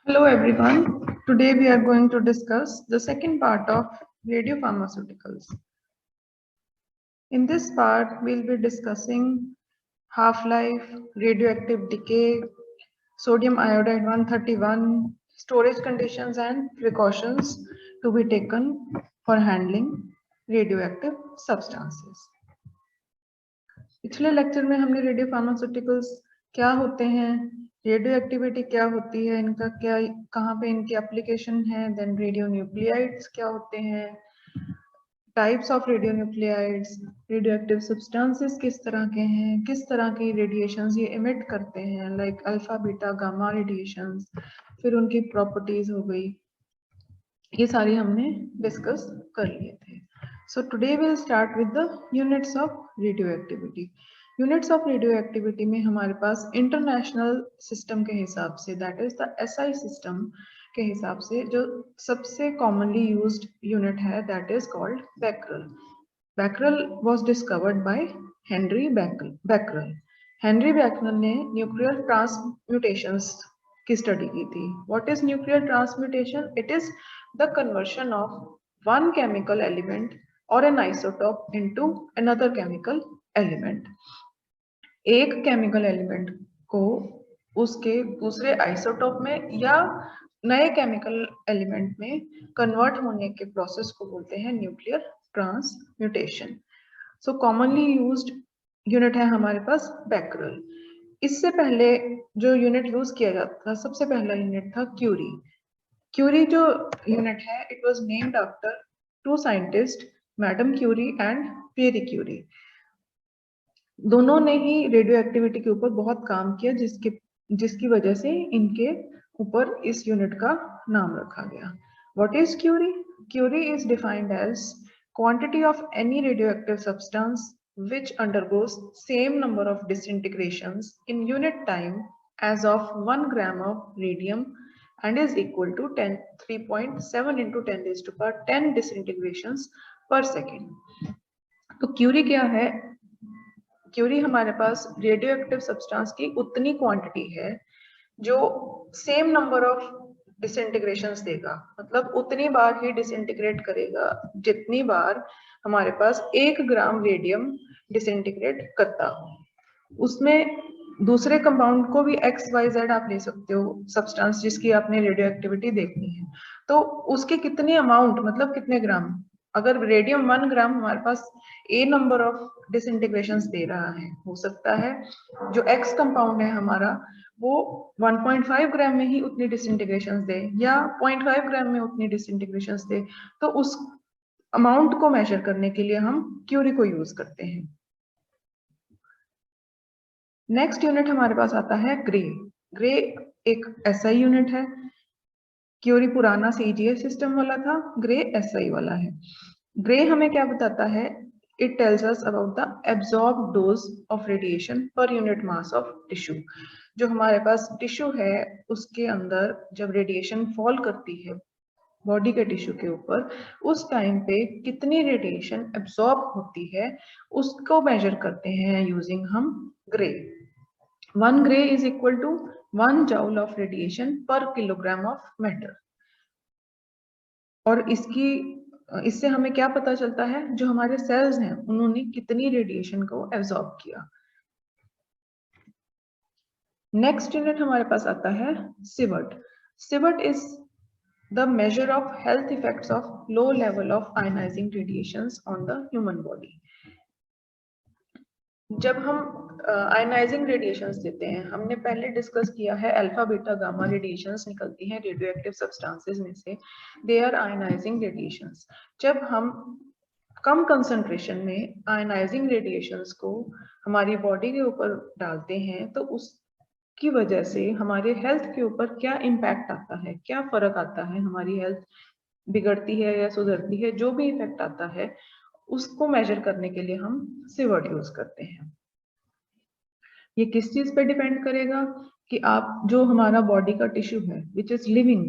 Hello everyone. Today we are going to discuss the second part of radiopharmaceuticals. In this part, we'll be discussing half-life, radioactive decay, sodium iodide 131, storage conditions and precautions to be taken for handling radioactive substances. पिछले lecture में हमने radio pharmaceuticals क्या होते हैं, radio activity क्या होती है, इनका क्या कहाँ पे इनकी एप्लीकेशन है, देन रेडियो न्यूक्लियाइड्स क्या होते हैं, types of radio nuclides, radio active substances किस तरह के हैं, किस तरह की रेडिएशंस ये इमिट करते हैं, like alpha beta gamma radiations, फिर उनकी प्रॉपर्टीज हो गई, ये सारी हमने डिस्कस कर लिए थे. So today we'll start with the units of radioactivity. Units of radioactivity में हमारे पास इंटरनेशनल सिस्टम के हिसाब से, that is the SI system के हिसाब से जो सबसे कॉमनली यूज्ड यूनिट है, that is called becquerel. Becquerel was discovered by Henry Becquerel. Henry Becquerel ने न्यूक्लियर ट्रांसम्यूटेशंस की स्टडी की थी. What is nuclear transmutation? It is the conversion of one chemical element or an isotope into another chemical element. एक chemical element को उसके दूसरे isotope में या नए केमिकल एलिमेंट में कन्वर्ट होने के प्रोसेस को बोलते हैं न्यूक्लियर ट्रांसम्यूटेशन. सो कॉमनली यूज्ड यूनिट है हमारे पास becquerel. इससे पहले जो यूनिट यूज किया जाता था, सबसे पहला यूनिट था क्यूरी. क्यूरी जो यूनिट है, it was named after two scientist, madam Curie and Pierre Curie. दोनों ने ही रेडियो एक्टिविटी के ऊपर बहुत काम किया, जिसकी वजह से इनके ऊपर इस यूनिट का नाम रखा गया. What is curie? Curie is defined as quantity of any radioactive substance which undergoes same number of disintegrations in unit time as of 1 gram of radium and is equal to 3.7 into 10 raised to power 10 disintegrations per second. तो Curie क्या है? Curie हमारे पास radio active substance की उतनी quantity है जो same number of डिसइंटीग्रेशंस देगा, मतलब उतनी बार ही डिसइंटीग्रेट करेगा जितनी बार हमारे पास 1 ग्राम रेडियम डिसइंटीग्रेट करता हो. उसमें दूसरे कंपाउंड को भी एक्स वाई जेड आप ले सकते हो, सब्सटेंस जिसकी आपने रेडियो एक्टिविटी देखनी है, तो उसके कितने अमाउंट, मतलब कितने ग्राम. अगर रेडियम 1 ग्राम हमारे पास ए नंबर ऑफ डिसइंटीग्रेशंस दे रहा है, हो सकता है जो एक्स कंपाउंड है हमारा वो 1.5 ग्राम में ही उतनी डिसइंटीग्रेशंस दे या 0.5 ग्राम में उतनी डिसइंटीग्रेशंस दे. तो उस अमाउंट को मेजर करने के लिए हम क्यूरी को यूज करते हैं. नेक्स्ट यूनिट हमारे पास आता है ग्रे. ग्रे एक एसआई यूनिट है. क्यूरी पुराना सीजीएस सिस्टम वाला था, ग्रे एसआई वाला है. ग्रे हमें क्या बताता है? It tells us about the absorb dose of radiation per unit mass of tissue. जो हमारे पास टिश्यू है उसके अंदर जब रेडिएशन फॉल करती है बॉडी के टिश्यू के ऊपर, उस टाइम पे कितनी रेडिएशन एब्जॉर्ब होती है उसको मेजर करते हैं यूजिंग हम grey. 1 gray is equal to 1 joule of radiation per kilogram of matter. और इससे हमें क्या पता चलता है? जो हमारे सेल्स हैं उन्होंने कितनी रेडिएशन को एब्जॉर्ब किया. नेक्स्ट यूनिट हमारे पास आता है sievert. Sievert is the measure of health effects of low level of ionizing radiations on the human body. जब हम आयनाइजिंग रेडिएशंस देते हैं, हमने पहले डिस्कस किया है अल्फा बीटा गामा रेडिएशंस निकलती हैं रेडियोएक्टिव सब्सटेंसेस में से, दे आर आयनाइजिंग रेडिएशंस. जब हम कम कंसंट्रेशन में आयनाइजिंग रेडिएशंस को हमारी बॉडी के ऊपर डालते हैं तो उसकी वजह से हमारे हेल्थ के ऊपर क्या इम्पैक्ट आता है, क्या फर्क आता है, हमारी हेल्थ बिगड़ती है या सुधरती है, जो भी इफेक्ट आता है उसको मेजर करने के लिए हम सिवर्ट यूज करते हैं. ये किस चीज पे डिपेंड करेगा कि आप जो हमारा बॉडी का टिश्यू है विच इज लिविंग,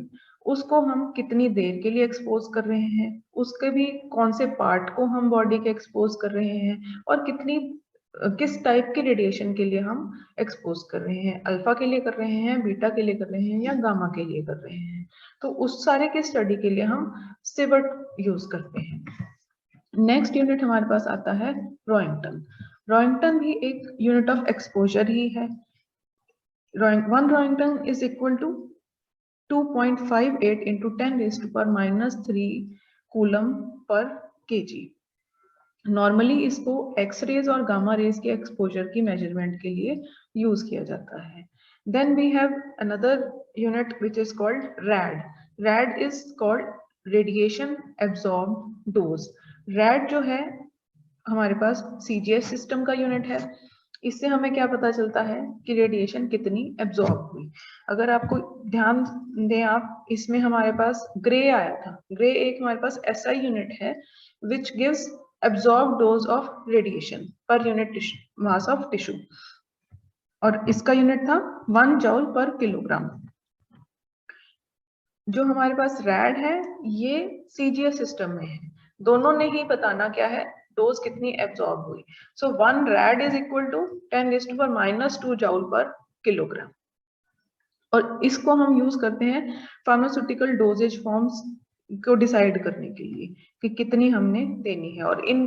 उसको हम कितनी देर के लिए एक्सपोज कर रहे हैं, उसके भी कौन से पार्ट को हम बॉडी के एक्सपोज कर रहे हैं और कितनी किस टाइप के रेडिएशन के लिए हम एक्सपोज कर रहे हैं, अल्फा के लिए कर रहे हैं, बीटा के लिए कर रहे हैं या गामा के लिए कर रहे हैं। तो उस सारे के स्टडी के लिए हम सिवर्ट यूज करते हैं। नेक्स्ट यूनिट हमारे पास आता है रॉइंगटन। रॉइंगटन भी एक यूनिट ऑफ एक्सपोजर ही है। One roentgen is equal to 2.58 into 10⁻³ coulomb per kg। Normally इसको एक्स रेज और गामा रेज के एक्सपोजर की मेजरमेंट के लिए यूज किया जाता है। Then we have another unit which is called rad. Rad is called radiation absorb dose. Rad जो है हमारे पास सीजीएस सिस्टम का यूनिट है। इससे हमें क्या पता चलता है कि रेडिएशन कितनी एब्जॉर्ब हुई। अगर आपको ध्यान दें आप, इसमें हमारे पास ग्रे आया था। ग्रे एक हमारे पास ऐसा यूनिट है which gives absorbed dose of radiation per unit mass of tissue, और इसका यूनिट था 1 जॉल पर किलोग्राम। जो हमारे पास रैड है ये सीजीएस सिस्टम में है। दोनों ने ही बताना क्या है, डोज कितनी एब्जॉर्ब हुई। So 1 rad is equal to 10⁻² joule per kilogram. और इसको हम यूज करते हैं फार्मास्यूटिकल डोजेज फॉर्म्स को डिसाइड करने के लिए कि कितनी हमने देनी है। और इन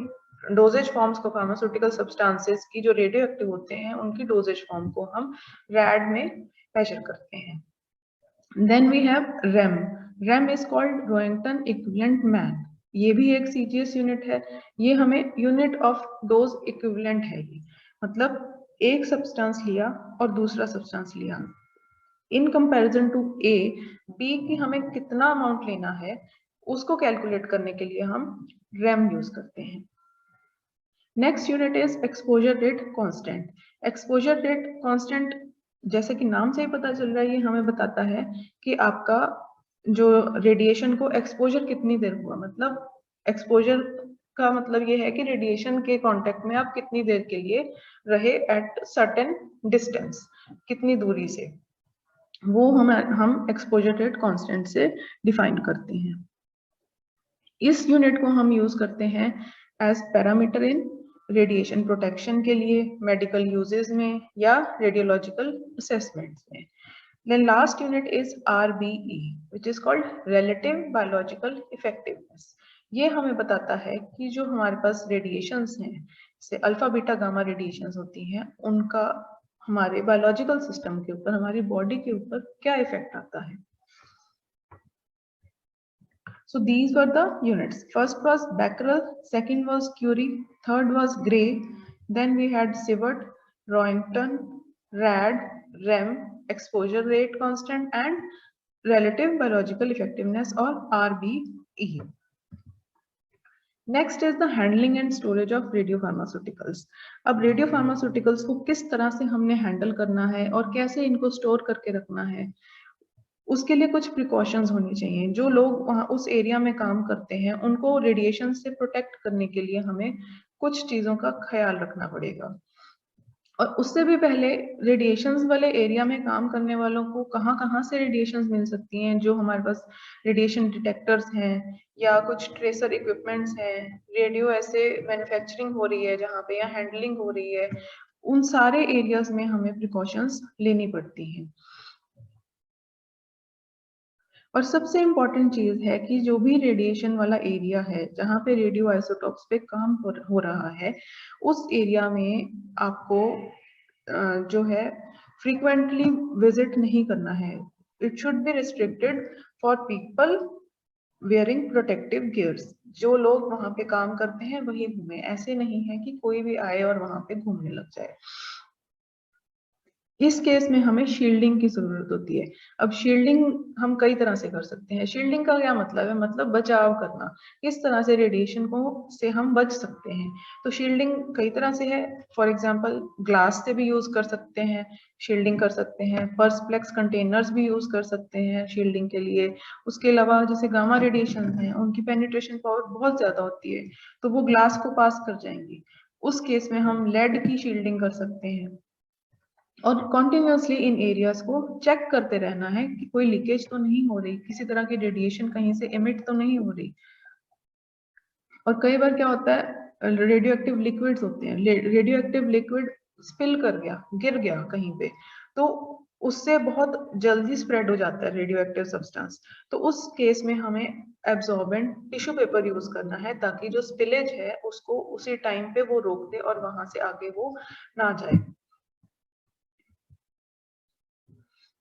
डोजेज फॉर्म्स को, फार्मास्यूटिकल सब्सटेंसेस की जो रेडियो एक्टिव होते हैं उनकी डोजेज फॉर्म को हम रैड में मेजर करते हैं। Then we have rem. Rem is called roentgen equivalent man. ये भी एक सीजीएस यूनिट है। ये हमें यूनिट ऑफ डोज इक्विवेलेंट है। ये मतलब एक सब्सटेंस लिया और दूसरा सब्सटेंस लिया, in comparison to A, B की हमें कितना अमाउंट लेना है उसको कैलकुलेट करने के लिए हम रैम यूज करते हैं। Next unit is exposure rate constant. Exposure rate constant जैसे कि नाम से ही पता चल रहा है, ये हमें बताता है कि आपका जो रेडिएशन को एक्सपोजर कितनी देर हुआ। मतलब एक्सपोजर का मतलब ये है कि रेडिएशन के कांटेक्ट में आप कितनी देर के लिए रहे एट सर्टेन डिस्टेंस, कितनी दूरी से, वो हम एक्सपोजर रेट कांस्टेंट से डिफाइन करते हैं। इस यूनिट को हम यूज करते हैं as parameter in radiation protection के लिए, मेडिकल यूजेस में या रेडियोलॉजिकल असेसमेंट्स में। Then last unit is RBE which is called relative biological effectiveness. ये हमें बताता है कि जो हमारे पास रेडिएशंस हैं, जैसे अल्फा बीटा गामा रेडिएशंस होती हैं, उनका हमारे बायोलॉजिकल सिस्टम के ऊपर, हमारी बॉडी के ऊपर क्या इफेक्ट आता है। So these were the units. First was Becquerel, second was Curie, third was Gray, then we had Sievert, Roentgen, Rad, REM, exposure rate constant, and relative biological effectiveness or RBE. Next is the handling and storage of radio pharmaceuticals. अब radio pharmaceuticals को किस तरह से हमने handle करना है और कैसे इनको स्टोर करके रखना है, उसके लिए कुछ प्रिकॉशंस होनी चाहिए। जो लोग वहाँ उस एरिया में काम करते हैं उनको रेडिएशन से प्रोटेक्ट करने के लिए हमें कुछ चीजों का ख्याल रखना पड़ेगा। और उससे भी पहले रेडिएशंस वाले एरिया में काम करने वालों को कहाँ से रेडिएशंस मिल सकती हैं, जो हमारे पास रेडिएशन डिटेक्टर्स हैं या कुछ ट्रेसर इक्विपमेंट्स हैं, रेडियो ऐसे मैन्युफैक्चरिंग हो रही है जहाँ पे या हैंडलिंग हो रही है, उन सारे एरियाज में हमें प्रिकॉशंस लेनी पड़ती हैं। और सबसे इम्पोर्टेंट चीज है कि जो भी रेडिएशन वाला एरिया है जहाँ पे रेडियो आइसोटॉप्स पे काम हो रहा है, उस एरिया में आपको जो है फ्रीक्वेंटली विजिट नहीं करना है। It should be restricted for people wearing protective gears. जो लोग वहां पे काम करते हैं वही घूमे, ऐसे नहीं है कि कोई भी आए और वहां पे घूमने लग जाए। इस केस में हमें शील्डिंग की जरूरत होती है। अब शील्डिंग हम कई तरह से कर सकते हैं। शील्डिंग का क्या मतलब है, मतलब बचाव करना, किस तरह से रेडिएशन को से हम बच सकते हैं। तो शील्डिंग कई तरह से है। फॉर एग्जांपल ग्लास से भी यूज कर सकते हैं, शील्डिंग कर सकते हैं। पर्सप्लेक्स कंटेनर्स भी यूज कर सकते हैं शील्डिंग के लिए। उसके अलावा जैसे गामा रेडिएशन है, उनकी पेनिट्रेशन पावर बहुत ज्यादा होती है, तो वो ग्लास को पास कर जाएंगी। उस केस में हम लेड की शील्डिंग कर सकते हैं। और कॉन्टिन्यूसली इन एरियाज को चेक करते रहना है कि कोई लीकेज तो नहीं हो रही, किसी तरह की रेडिएशन कहीं से एमिट तो नहीं हो रही। और कई बार क्या होता है, रेडियो एक्टिव लिक्विड्स होते हैं, रेडियो एक्टिव लिक्विड स्पिल कर गया, गिर गया कहीं पे, तो उससे बहुत जल्दी स्प्रेड हो जाता है रेडियो एक्टिव सब्सटेंस। तो उस केस में हमें एब्जॉर्बेंट टिश्यू पेपर यूज करना है ताकि जो स्पिलेज है उसको उसी टाइम पे वो रोक दे और वहां से आगे वो ना जाए।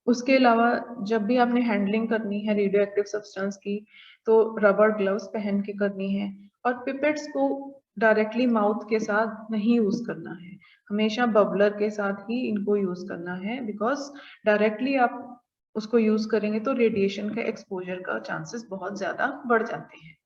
उसके अलावा जब भी आपने हैंडलिंग करनी है रेडियो एक्टिव सब्सटेंस की, तो रबर ग्लव्स पहन के करनी है, और पिपेट्स को डायरेक्टली माउथ के साथ नहीं यूज करना है, हमेशा बबलर के साथ ही इनको यूज करना है, बिकॉज डायरेक्टली आप उसको यूज करेंगे तो रेडिएशन का एक्सपोजर का चांसेस बहुत ज्यादा बढ़ जाते हैं।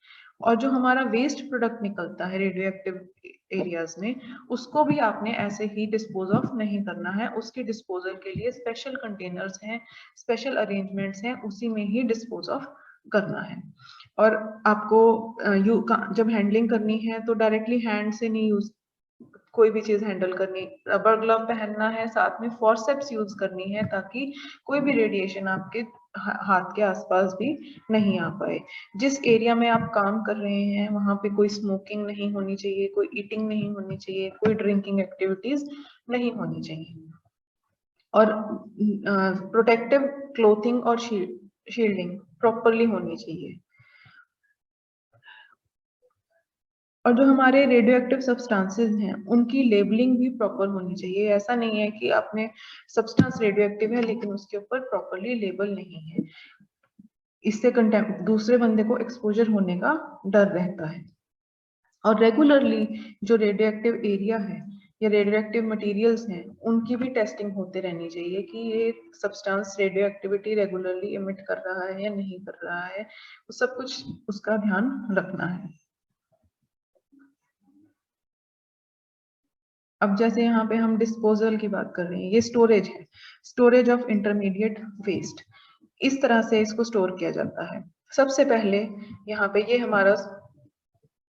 और जो हमारा वेस्ट प्रोडक्ट निकलता है रेडियो एक्टिव एरियाज में, उसको भी आपने ऐसे ही डिस्पोज ऑफ नहीं करना है, उसके डिस्पोजल के लिए स्पेशल कंटेनर्स हैं, स्पेशल अरेंजमेंट्स हैं, उसी में ही डिस्पोज ऑफ करना है। और आपको जब हैंडलिंग करनी है तो डायरेक्टली हैंड से नहीं यूज कोई भी चीज हैंडल करनी, रबर ग्लव पहनना है, साथ में फॉरसेप्स यूज करनी है ताकि कोई भी रेडिएशन आपके हाथ के आसपास भी नहीं आ पाए। जिस एरिया में आप काम कर रहे हैं वहां पे कोई स्मोकिंग नहीं होनी चाहिए, कोई ईटिंग नहीं होनी चाहिए, कोई ड्रिंकिंग एक्टिविटीज नहीं होनी चाहिए, और प्रोटेक्टिव क्लोथिंग और शील्डिंग प्रॉपरली होनी चाहिए। और जो हमारे रेडियो एक्टिव सब्सटेंसेस हैं उनकी लेबलिंग भी प्रॉपर होनी चाहिए। ऐसा नहीं है कि आपने सब्सटेंस रेडियो एक्टिव है लेकिन उसके ऊपर प्रॉपरली लेबल नहीं है, इससे दूसरे बंदे को एक्सपोजर होने का डर रहता है। और रेगुलरली जो रेडियो एक्टिव एरिया है या रेडियो एक्टिव मटेरियल्स हैं उनकी भी टेस्टिंग होते रहनी चाहिए कि ये substance radio activity regularly emit कर रहा है या नहीं कर रहा है, तो सब कुछ उसका ध्यान रखना है। अब जैसे यहाँ पे हम डिस्पोजल की बात कर रहे हैं, ये स्टोरेज है, स्टोरेज ऑफ इंटरमीडिएट वेस्ट। इस तरह से इसको स्टोर किया जाता है। सबसे पहले यहाँ पे ये हमारा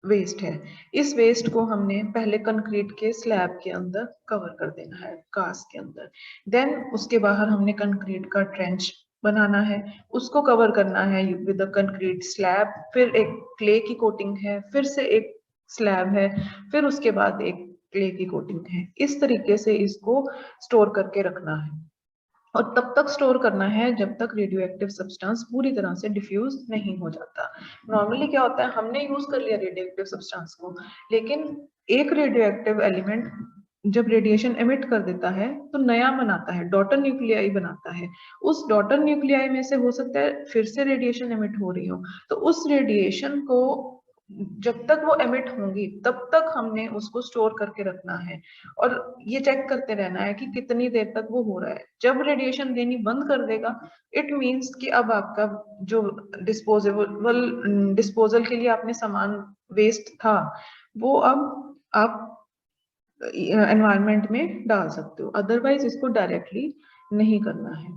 वेस्ट है, इस वेस्ट को हमने पहले कंक्रीट के स्लैब के अंदर कवर कर देना है, कास्ट के अंदर। देन उसके बाहर हमने कंक्रीट का ट्रेंच बनाना है, उसको कवर करना है विद अ कंक्रीट स्लैब, फिर एक क्ले की कोटिंग है, फिर से एक स्लैब है, फिर उसके बाद एक क्ले की कोटिंग है। इस तरीके से इसको स्टोर करके रखना है, और तब तक स्टोर करना है जब तक रेडियो एक्टिव सब्सटेंस पूरी तरह से डिफ्यूज नहीं हो जाता। नॉर्मली क्या होता है, हमने यूज कर लिया रेडियो एक्टिव सब्सटेंस को, लेकिन एक रेडियो एक्टिव एलिमेंट जब रेडिएशन एमिट कर देता है तो नया बनाता है, डॉटर न्यूक्लियाई बनाता है। उस डॉटर न्यूक्लियाई में से हो सकता है फिर से रेडिएशन एमिट हो रही हो, तो उस रेडिएशन को जब तक वो एमिट होंगी तब तक हमने उसको स्टोर करके रखना है, और ये चेक करते रहना है कि कितनी देर तक वो हो रहा है। जब रेडिएशन देनी बंद कर देगा, इट मींस कि अब आपका जो डिस्पोजल के लिए आपने सामान वेस्ट था वो अब आप एनवायरनमेंट में डाल सकते हो, अदरवाइज इसको डायरेक्टली नहीं करना है।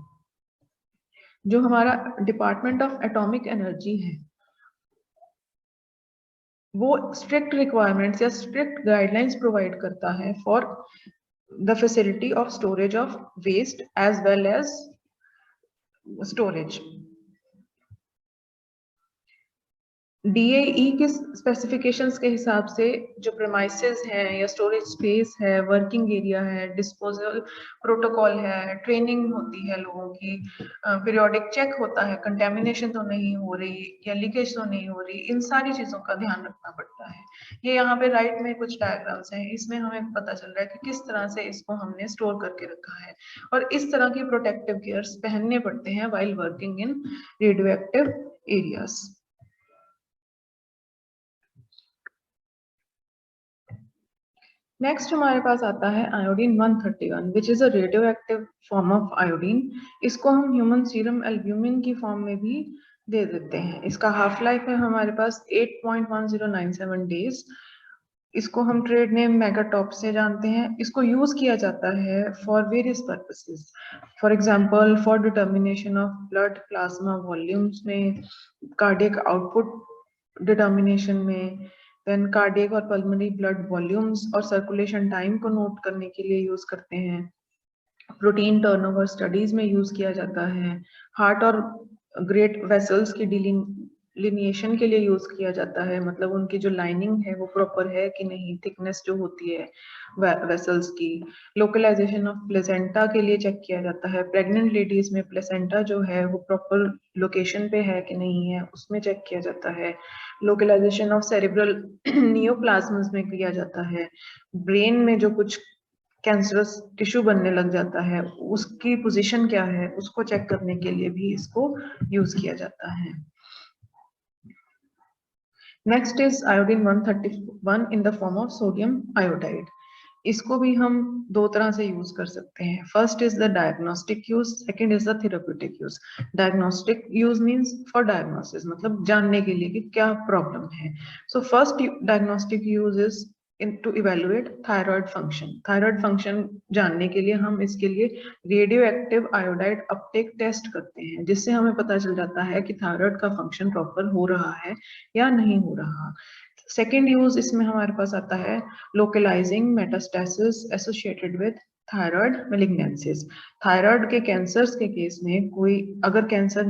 जो हमारा डिपार्टमेंट ऑफ एटॉमिक एनर्जी है वो स्ट्रिक्ट रिक्वायरमेंट्स या स्ट्रिक्ट गाइडलाइंस प्रोवाइड करता है for the facility of storage of waste as well as storage. DAE के स्पेसिफिकेशंस के हिसाब से जो प्रेमाइसेस हैं या स्टोरेज स्पेस है, वर्किंग एरिया है, डिस्पोजल प्रोटोकॉल है, ट्रेनिंग होती है लोगों की, पीरियोडिक चेक होता है, कंटेमिनेशन तो नहीं हो रही या लीकेज तो नहीं हो रही, इन सारी चीजों का ध्यान रखना पड़ता है। ये यहाँ पे राइट में कुछ डायग्राम्स हैं, इसमें हमें पता चल रहा है कि किस तरह से इसको हमने स्टोर करके रखा है, और इस तरह की प्रोटेक्टिव गियर्स पहनने पड़ते हैं while working in radio active areas. Next हमारे पास आता है iodine 131 which is a radio active form of iodine. इसको हम ह्यूमन सीरम एल्ब्यूमिन की फॉर्म में भी दे देते हैं। इसका हाफ लाइफ है हमारे पास 8.1097 डेज। इसको हम ट्रेड नेम मेगाटॉप से जानते हैं। इसको यूज किया जाता है for various purposes, for example for determination of blood plasma volumes में, कार्डियक आउटपुट डिटर्मिनेशन में, देन कार्डियक और पल्मोनरी ब्लड वॉल्यूम्स और सर्कुलेशन टाइम को नोट करने के लिए यूज करते हैं। प्रोटीन टर्नओवर स्टडीज में यूज किया जाता है। हार्ट और ग्रेट वेसल्स की डीलिंग लिनिएशन के लिए यूज किया जाता है, मतलब उनकी जो लाइनिंग है वो प्रॉपर है कि नहीं, थिकनेस जो होती है वेसल्स की। लोकलाइजेशन ऑफ प्लेसेंटा के लिए चेक किया जाता है, प्रेग्नेंट लेडीज में प्लेसेंटा जो है वो प्रॉपर लोकेशन पे है कि नहीं है, उसमें चेक किया जाता है। लोकलाइजेशन ऑफ सेरेब्रल नियोप्लाज्म्स में किया जाता है। ब्रेन में जो कुछ कैंसरस टिश्यू बनने लग जाता है उसकी पोजीशन क्या है उसको चेक करने के लिए भी इसको यूज किया जाता है। Next is iodine 131 in the form of sodium iodide. इसको भी हम दो तरह से यूज कर सकते हैं। First is the diagnostic use, second is the therapeutic use. Diagnostic use means for diagnosis, मतलब जानने के लिए कि क्या प्रॉब्लम है। So first diagnostic use is to evaluate thyroid function. Thyroid function जानने के लिए हम इसके लिए radioactive iodide uptake test करते हैं, जिससे हमें पता चल जाता है कि थायराइड का फंक्शन प्रॉपर हो रहा है या नहीं हो रहा। सेकेंड यूज इसमें हमारे पास आता है localizing metastasis associated with thyroid malignancies. Thyroid के कैंसर्स के केस में कोई अगर कैंसर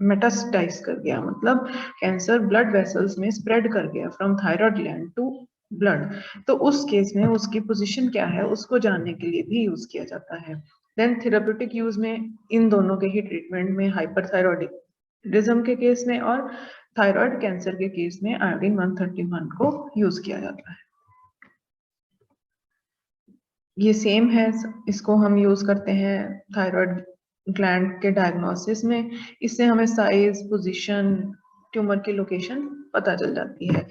मेटास्टाइज कर गया, मतलब कैंसर ब्लड वेसल्स में स्प्रेड कर गया from thyroid gland to blood, तो उस केस में उसकी पोजीशन क्या है उसको जानने के लिए भी यूज किया जाता है। देन थेरेप्यूटिक यूज में इन दोनों के ही ट्रीटमेंट में हाइपरथायरॉयडिज्म के केस में और थायराइड कैंसर के केस में आयोडीन 131 को यूज किया जाता है। ये सेम है, इसको हम यूज करते हैं थायराइड ग्लैंड के डायग्नोसिस में। इससे हमें साइज, पोजीशन, ट्यूमर की लोकेशन पता चल जाती है।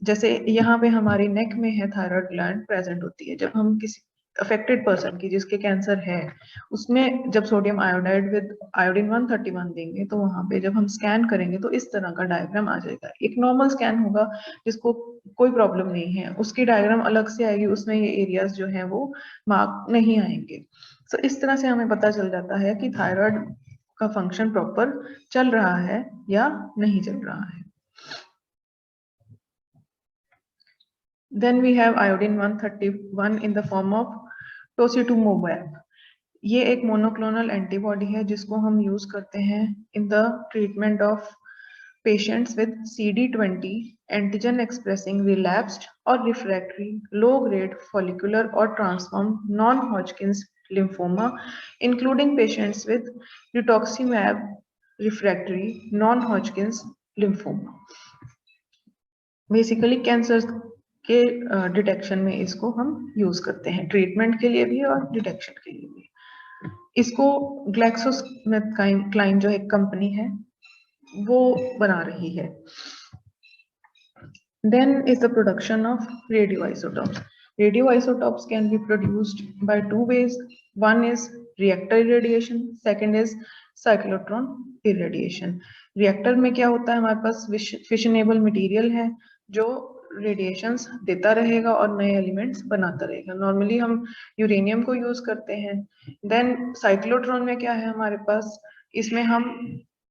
जैसे यहाँ पे हमारी नेक में है थायराइड ग्लैंड प्रेजेंट होती है, जब हम किसी अफेक्टेड पर्सन की जिसके कैंसर है उसमें जब सोडियम आयोडाइड विद आयोडीन 131 देंगे तो वहां पे जब हम स्कैन करेंगे तो इस तरह का डायग्राम आ जाएगा। एक नॉर्मल स्कैन होगा जिसको कोई प्रॉब्लम नहीं है, उसकी डायग्राम अलग से आएगी, उसमें ये एरियाज जो है वो मार्क नहीं आएंगे। तो इस तरह से हमें पता चल जाता है कि थायराइड का फंक्शन प्रॉपर चल रहा है या नहीं चल रहा है। Then we have iodine 131 in the form of tocilizumab. ये एक मोनोक्लोनल एंटीबॉडी है जिसको हम यूज करते हैं in the treatment of patients with CD20 antigen expressing relapsed or refractory low grade follicular or transformed non-Hodgkin's lymphoma, including patients with rituximab refractory non-Hodgkin's lymphoma. Basically cancer के detection में इसको हम use करते हैं, treatment के लिए भी और डिटेक्शन के लिए भी। इसको ग्लैक्सोस्मिथक्लाइन जो एक कंपनी है वो बना रही है। Then is the production of radioisotopes. Radioisotopes can be produced by two ways. One is reactor irradiation, second is cyclotron irradiation. Reactor में क्या होता है, हमारे पास फिशनेबल मटेरियल है जो रेडिएशंस देता रहेगा और नए एलिमेंट्स बनाता रहेगा। नॉर्मली हम यूरेनियम को यूज करते हैं। देन साइक्लोट्रॉन में क्या है हमारे पास, इसमें हम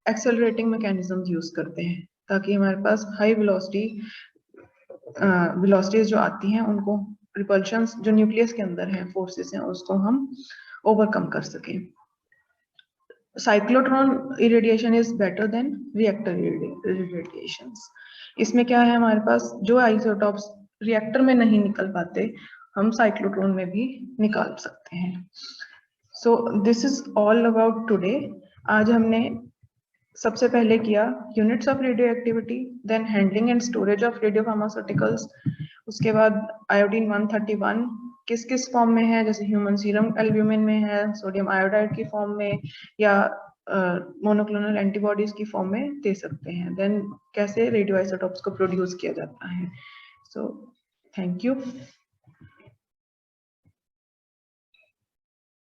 एक्सेलरेटिंग मैकेनिज्म यूज करते हैं ताकि हमारे पास हाई वेलोसिटीज जो आती हैं उनको रिपल्शंस जो न्यूक्लियस के अंदर है फोर्सेस हैं उसको हम ओवरकम कर सकें। Cyclotron irradiation is better than reactor irradiations. इसमें क्या है, हमारे पास जो आइसोटॉप्स रिएक्टर में नहीं निकल पाते हम साइक्लोट्रॉन में भी निकाल सकते हैं। So this is all about today. आज हमने सबसे पहले किया units of radioactivity, then handling and storage of radiopharmaceuticals, उसके बाद आयोडीन 131 किस किस फॉर्म में है, जैसे ह्यूमन सीरम एल्ब्यूमिन में है, सोडियम आयोडाइड की फॉर्म में या मोनोक्लोनल एंटीबॉडीज की फॉर्म में दे सकते हैं। देन कैसे रेडियो आइसोटॉप्स को प्रोड्यूस किया जाता है। So thank you.